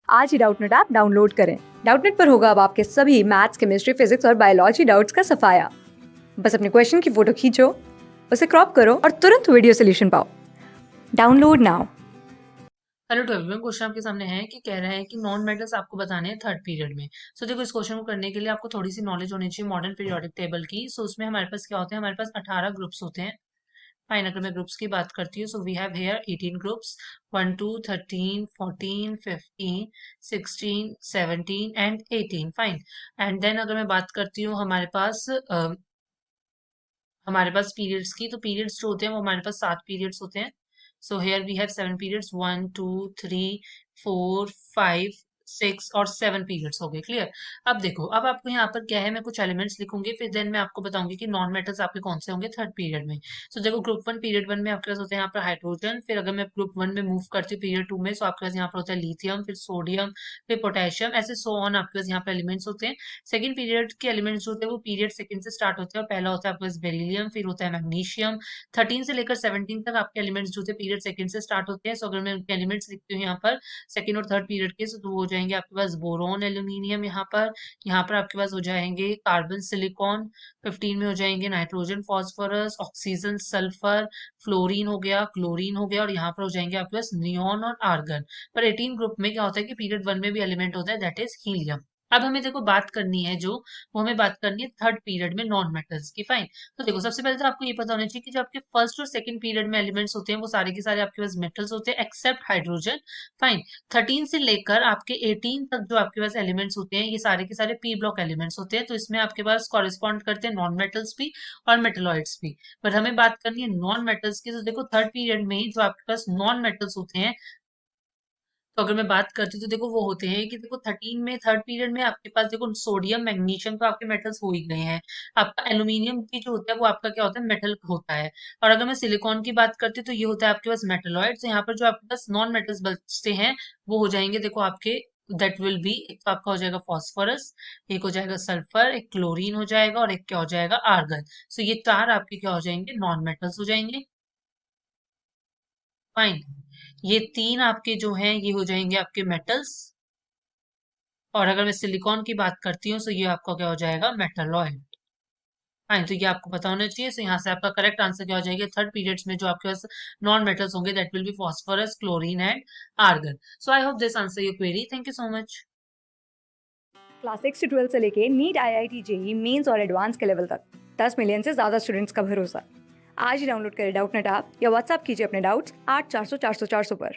आज ही Doubtnut app download करें। Doubtnut पर होगा अब आपके सभी मैथ्स, केमिस्ट्री, फिजिक्स और बायोलॉजी डाउट्स का सफाया। बस अपने क्वेश्चन की फोटो खींचो, उसे क्रॉप करो और तुरंत वीडियो सोल्यूशन पाओ। Download now. Hello to everyone, question आपके सामने है कि कह रहा है कि नॉन मेटल्स आपको बताने हैं थर्ड पीरियड में। सो देखो, इस क्वेश्चन को करने के लिए आपको थोड़ी सी नॉलेज होनी चाहिए मॉडर्न पीरियोडिक टेबल की। सो उसमें हमारे पास क्या होते हैं, हमारे पास 18 ग्रुप्स होते हैं। फाइन, अगर मैं ग्रुप्स की बात करती हूँ, so we have here 18 groups, 1 2 13 14 15 16 17 and 18। Fine. And then अगर मैं बात करती हूँ हमारे पास पीरियड्स की, तो पीरियड्स जो होते हैं वो हमारे पास 7 पीरियड्स होते हैं। So here we have 7 periods, 1 2 3 4 5 6 और 7 पीरियड्स हो गए। क्लियर। अब देखो, अब आपको यहाँ पर क्या है, मैं कुछ एलिमेंट्स लिखूंगी, फिर देन मैं आपको बताऊंगी कि नॉन मेटल्स आपके कौन से होंगे थर्ड पीरियड में। सो देखो, ग्रुप 1 पीरियड 1 में आपके पास होते हैं यहाँ पर हाइड्रोजन। फिर अगर मैं ग्रुप 1 में मूव करती हूँ पीरियड 2 में, सो आपके पास यहाँ पर होता है लिथियम, फिर सोडियम, फिर पोटेशियम, ऐसे सो ऑन आपके पास यहाँ पर एलिमेंट्स होते हैं। सेकंड पीरियड के एलिमेंट्स जो होते हैं वो पीरियड सेकंड से स्टार्ट होते हैं, और पहला होता है आपके पास बेरिलियम, फिर होता है मैग्नीशियम। 13 से लेकर 17 तक आपके एलिमेंट्स जो होते हैं पीरियड सेकंड से स्टार्ट होते हैं। सो अगर मैं उनके एलिमेंट्स लिखती हूँ यहाँ पर सेकंड और थर्ड पीरियड के, तो वो हो जाएंगे आपके पास बोरोन, एल्यूमिनियम, यहाँ पर आपके पास हो जाएंगे कार्बन, सिलिकॉन। 15 में हो जाएंगे nitrogen, phosphorus, oxygen, sulphur, fluorine हो गया, क्लोरीन हो गया, और यहाँ पर हो जाएंगे आपके पास नियॉन और आर्गन। पर 18 ग्रुप में क्या होता है कि पीरियड 1 में भी एलिमेंट होता है, दैट इज हीलियम। अब हमें देखो बात करनी है जो, वो हमें बात करनी है थर्ड पीरियड में नॉन मेटल्स की। फाइन। तो देखो, सबसे पहले तो आपको ये पता होना चाहिए कि जो आपके फर्स्ट और सेकंड पीरियड में एलिमेंट्स होते हैं वो सारे के सारे आपके पास मेटल्स होते हैं एक्सेप्ट हाइड्रोजन। फाइन। 13 से लेकर आपके 18 तक जो आपके पास एलिमेंट्स होते हैं ये सारे के सारे पी ब्लॉक एलिमेंट्स होते हैं। तो इसमें आपके पास कॉरेस्पॉन्ड करते हैं नॉन मेटल्स भी और मेटलॉइड्स भी। पर हमें बात करनी है नॉन मेटल्स की। तो देखो, थर्ड पीरियड में जो आपके पास नॉन मेटल्स होते हैं, तो अगर मैं बात करती हूँ तो देखो वो होते हैं कि देखो 13 में, थर्ड पीरियड में आपके पास देखो सोडियम, मैग्नीशियम तो आपके मेटल्स हो ही गए हैं। आपका एल्यूमिनियम की जो होता है वो आपका क्या होता है, मेटल होता है। और अगर मैं सिलिकॉन की बात करती हूँ तो ये होता है आपके पास मेटलॉइड। तो यहाँ पर जो आपके पास नॉन मेटल्स बचते हैं वो हो जाएंगे देखो आपके, दैट विल बी, एक तो आपका हो जाएगा फॉस्फोरस, एक हो जाएगा सल्फर, एक क्लोरीन हो जाएगा, और एक क्या हो जाएगा, आर्गन। सो ये चार आपके क्या हो जाएंगे, नॉन मेटल्स हो जाएंगे। फाइन। ये तीन आपके जो हैं ये हो जाएंगे आपके मेटल्स। और अगर मैं सिलिकॉन की बात करती हूँ तो ये आपका क्या हो जाएगा, मेटलॉइड। फाइन। तो ये आपको पता होना चाहिए। तो यहाँ से आपका करेक्ट आंसर क्या हो जाएगा, थर्ड पीरियड्स में जो आपके पास नॉन मेटल्स होंगे that will be phosphorus, chlorine and argon. So I hope this answer your query. Thank you so much. Class 6 से 12 से लेके नीट, IIT, JEE मेंस और एडवांस के लेवल तक 10 मिलियन से ज्यादा स्टूडेंट्स का भरोसा। आज ही डाउनलोड करें डाउटनेट ऐप या व्हाट्सएप कीजिए अपने डाउट्स 8400 400 400 पर।